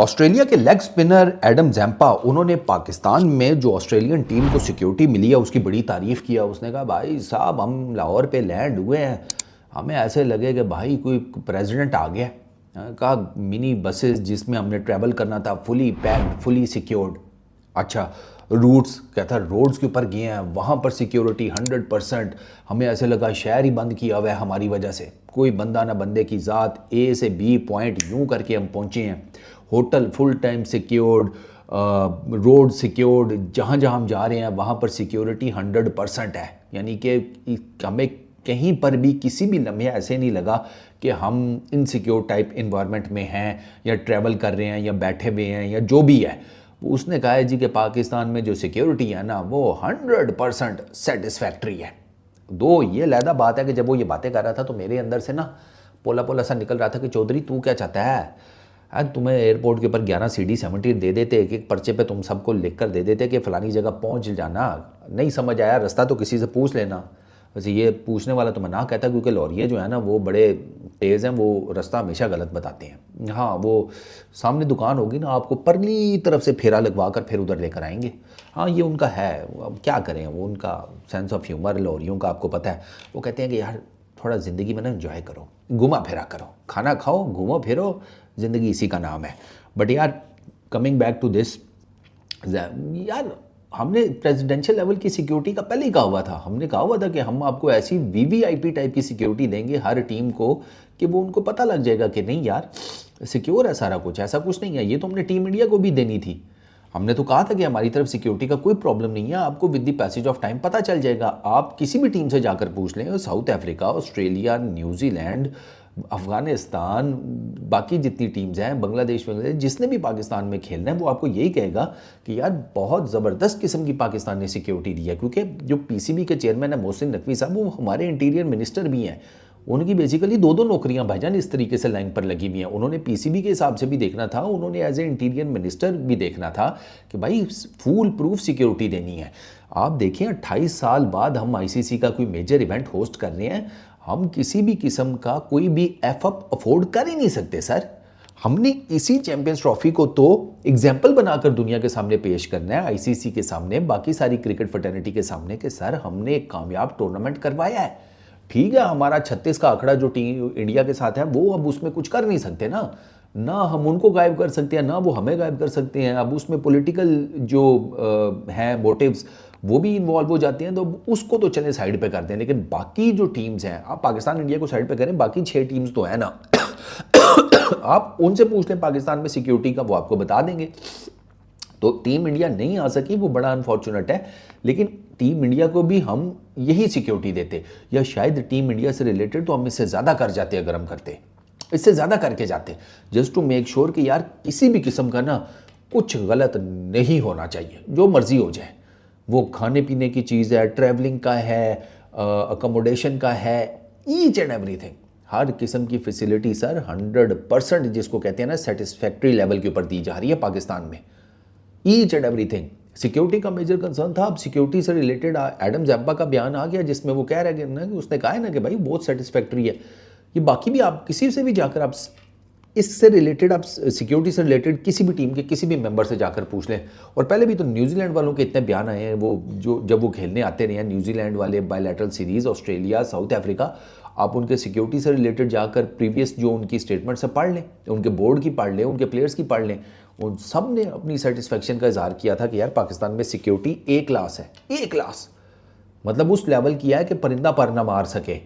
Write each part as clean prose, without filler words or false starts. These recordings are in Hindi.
ऑस्ट्रेलिया के लेग स्पिनर एडम जैम्पा उन्होंने पाकिस्तान में जो ऑस्ट्रेलियन टीम को सिक्योरिटी मिली है उसकी बड़ी तारीफ़ किया। उसने कहा भाई साहब हम लाहौर पे लैंड हुए हैं, हमें ऐसे लगे कि भाई कोई प्रेसिडेंट आ गया। कहा मिनी बसेस जिसमें हमने ट्रैवल करना था फुली पैक्ड फुली सिक्योर्ड। अच्छा रूट्स कहता रोड्स के ऊपर गए हैं वहाँ पर सिक्योरिटी 100%। हमें ऐसे लगा शहर ही बंद किया हुआ है हमारी वजह से, कोई बंदा ना बंदे की ज़ात, ए से बी पॉइंट यूँ करके हम पहुँचे हैं। Hotel full time secured, road secured, जहाँ जहाँ हम जा रहे हैं वहाँ पर सिक्योरिटी 100% है। यानी कि हमें कहीं पर भी किसी भी लम्हे ऐसे नहीं लगा कि हम इनसिक्योर टाइप इन्वायरमेंट में हैं या ट्रैवल कर रहे हैं या बैठे हुए हैं या जो भी है। उसने कहा है जी कि पाकिस्तान में जो सिक्योरिटी है ना वो 100% सेटिस्फैक्ट्री है। दो ये लहदा बात है कि जब वो ये बातें कर रहा था तो मेरे अंदर से ना पोला पोला सा निकल रहा था कि चौधरी तू क्या चाहता है। तुम्हें एयरपोर्ट के ऊपर 11 CD-17 दे देते, एक एक पर्चे पे तुम सबको लिख कर दे देते कि फ़लानी जगह पहुंच जाना, नहीं समझ आया रास्ता तो किसी से पूछ लेना। वैसे ये पूछने वाला तो मैं ना कहता क्योंकि लॉरिये जो है ना वो बड़े तेज़ हैं, वो रास्ता हमेशा गलत बताते हैं। हाँ वो सामने दुकान होगी ना आपको परली तरफ से फेरा लगवा कर फिर उधर लेकर आएंगे। हाँ ये उनका है, अब क्या करें, वो उनका सेंस ऑफ ह्यूमर लॉरियों का आपको पता है। वो कहते हैं कि यार थोड़ा ज़िंदगी में ना एंजॉय करो, घुमा फिरा करो, खाना खाओ घूमो फिरो, ज़िंदगी इसी का नाम है। बट यार कमिंग बैक टू दिस, यार हमने प्रेसिडेंशियल लेवल की सिक्योरिटी का पहले ही कहा हुआ था। हमने कहा हुआ था कि हम आपको ऐसी VVIP टाइप की सिक्योरिटी देंगे हर टीम को कि वो उनको पता लग जाएगा कि नहीं यार सिक्योर है सारा कुछ, ऐसा कुछ नहीं है। ये तो हमने टीम इंडिया को भी देनी थी। हमने तो कहा था कि हमारी तरफ सिक्योरिटी का कोई प्रॉब्लम नहीं है, आपको with the passage of time पता चल जाएगा। आप किसी भी टीम से जाकर पूछ लें, south Africa, Australia, New Zealand, Afghanistan, बाकी जितनी टीम्स हैं, बांग्लादेश जिसने भी पाकिस्तान में खेलना है वो आपको यही कहेगा कि यार बहुत ज़बरदस्त किस्म की पाकिस्तान ने सिक्योरिटी दी है। क्योंकि जो PCB के चेयरमैन है मोहसिन नकवी साहब, वो हमारे इंटीरियर मिनिस्टर भी हैं। उनकी बेसिकली दो नौकरियां भाईजान इस तरीके से लाइन पर लगी हुई हैं। उन्होंने PCB के हिसाब से भी देखना था, उन्होंने एज ए इंटीरियर मिनिस्टर भी देखना था कि भाई फुल प्रूफ सिक्योरिटी देनी है। आप देखें 28 साल बाद हम ICC का कोई मेजर इवेंट होस्ट कर रहे हैं, हम किसी भी किस्म का कोई भी एफ अप अफोर्ड कर ही नहीं सकते सर। हमने इसी चैंपियंस ट्रॉफी को तो एग्जाम्पल बनाकर दुनिया के सामने पेश करना है, ICC के सामने, बाकी सारी क्रिकेट फर्टर्निटी के सामने, कि सर हमने एक कामयाब टूर्नामेंट करवाया है। ठीक है हमारा 36 का आंकड़ा जो टीम इंडिया के साथ है वो अब उसमें कुछ कर नहीं सकते ना हम उनको गायब कर सकते हैं ना वो हमें गायब कर सकते हैं। अब उसमें पॉलिटिकल जो हैं मोटिव्स वो भी इन्वॉल्व हो जाते हैं, तो उसको तो चले साइड पे करते हैं। लेकिन बाकी जो टीम्स हैं, आप पाकिस्तान इंडिया को साइड पे करें, बाकी 6 टीम्स तो है ना आप उनसे पूछ लें पाकिस्तान में सिक्योरिटी का, वो आपको बता देंगे। तो टीम इंडिया नहीं आ सकी, वो बड़ा अनफॉर्चुनेट है। लेकिन टीम इंडिया को भी हम यही सिक्योरिटी देते, या शायद टीम इंडिया से रिलेटेड तो हम इससे ज़्यादा कर जाते अगर हम करते, इससे ज़्यादा करके जाते, जस्ट टू मेक श्योर कि यार किसी भी किस्म का ना कुछ गलत नहीं होना चाहिए, जो मर्जी हो जाए। वो खाने पीने की चीज़ है, ट्रैवलिंग का है, अकोमोडेशन का है, ईच एंड एवरीथिंग, हर किस्म की फैसिलिटी सर 100% जिसको कहते हैं ना सेटिस्फैक्ट्री लेवल के ऊपर दी जा रही है पाकिस्तान में, ईच एंड एवरीथिंग। सिक्योरिटी का मेजर कंसर्न था, अब सिक्योरिटी से रिलेटेड एडम जैम्पा का बयान आ गया जिसमें वो कह रहे हैं कि उसने कहा है ना कि भाई बहुत सेटिस्फैक्ट्री है। ये बाकी भी आप किसी से भी जाकर आप इससे रिलेटेड, आप सिक्योरिटी से रिलेटेड किसी भी टीम के किसी भी मेंबर से जाकर पूछ लें। और पहले भी तो न्यूजीलैंड वालों के इतने बयान आए हैं, वो जो जब वो खेलने आते रहे हैं न्यूजीलैंड वाले bilateral series, Australia, south Africa, आप उनके सिक्योरिटी से रिलेटेड जाकर प्रीवियस जो उनकी स्टेटमेंट से पढ़ लें, उनके बोर्ड की पढ़ लें, उनके प्लेयर्स की पढ़ लें। उन सब ने अपनी सेटिस्फेक्शन का इजहार किया था कि यार पाकिस्तान में सिक्योरिटी A क्लास है, A क्लास मतलब उस लेवल किया है कि परिंदा पर ना मार सके,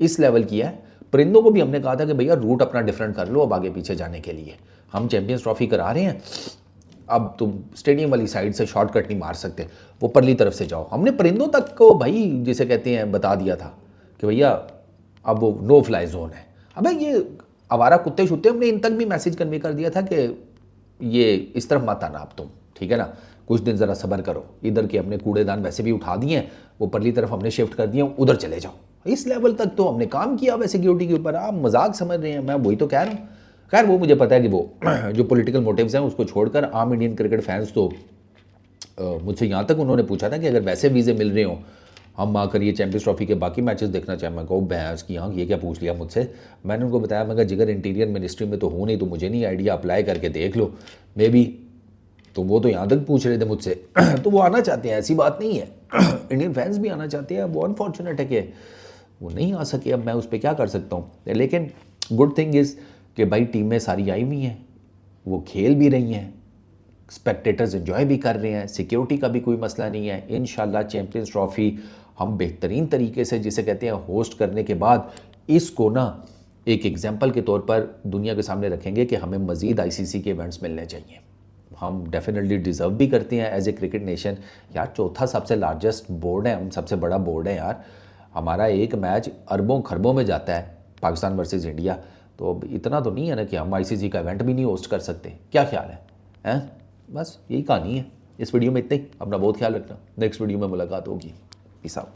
इस लेवल किया है। परिंदों को भी हमने कहा था कि भैया रूट अपना डिफरेंट कर लो अब आगे पीछे जाने के लिए, हम चैंपियंस ट्रॉफी करा रहे हैं, अब तुम स्टेडियम वाली साइड से शॉर्टकट नहीं मार सकते, वो परली तरफ से जाओ। हमने परिंदों तक को भाई जिसे कहते हैं बता दिया था कि भैया अब वो नो फ्लाई जोन है। अब ये आवारा कुत्ते शुत्ते, हमने इन तक भी मैसेज कन्वे कर दिया था कि ये इस तरफ मत आना अब तुम, ठीक है ना, कुछ दिन ज़रा सब्र करो, इधर के अपने कूड़ेदान वैसे भी उठा दिए हैं, वो परली तरफ हमने शिफ्ट कर दिए, उधर चले जाओ। इस लेवल तक तो हमने काम किया हुआ सिक्योरिटी के ऊपर, आप मजाक समझ रहे हैं, मैं वही तो कह रहा हूँ। खैर वो मुझे पता है कि वो जो पॉलिटिकल मोटिव्स हैं उसको छोड़कर आम इंडियन क्रिकेट फैंस तो मुझसे यहाँ तक उन्होंने पूछा था कि अगर वैसे वीज़े मिल रहे हों हम आकर ये चैंपियंस ट्रॉफी के बाकी मैचेस देखना चाहें। मैं कहूँ भैंस की आँख, ये क्या पूछ लिया मुझसे। मैंने उनको बताया, मैं कहा जिगर इंटीरियर मिनिस्ट्री में तो हूँ नहीं, तो मुझे नहीं आइडिया, अप्लाई करके देख लो मे बी। तो वो तो यहाँ तक पूछ रहे थे मुझसे तो वो आना चाहते हैं, ऐसी बात नहीं है इंडियन फैंस भी आना चाहते हैं। वो अनफॉर्चुनेट है कि वो नहीं आ सके, अब मैं उस पर क्या कर सकता हूँ। लेकिन गुड थिंग इज़ कि भाई टीमें सारी आई हुई हैं, वो खेल भी रही हैं, स्पेक्टेटर्स एंजॉय भी कर रहे हैं, सिक्योरिटी का भी कोई मसला नहीं है। इंशाल्लाह चैम्पियंस ट्रॉफ़ी हम बेहतरीन तरीके से, जिसे कहते हैं, होस्ट करने के बाद इसको ना एक एग्जांपल के तौर पर दुनिया के सामने रखेंगे कि हमें मज़ीद आईसीसी के इवेंट्स मिलने चाहिए। हम डेफिनेटली डिज़र्व भी करते हैं एज ए क्रिकेट नेशन। यार चौथा सबसे लार्जेस्ट बोर्ड है, हम सबसे बड़ा बोर्ड है यार। हमारा एक मैच अरबों खरबों में जाता है, पाकिस्तान वर्सेस इंडिया। तो अब इतना तो नहीं है ना कि हम आईसीसी का इवेंट भी नहीं होस्ट कर सकते। क्या ख्याल है हैं? बस यही कहानी है। इस वीडियो में इतना ही। अपना बहुत ख्याल रखना, नेक्स्ट वीडियो में मुलाकात होगी। Peace out.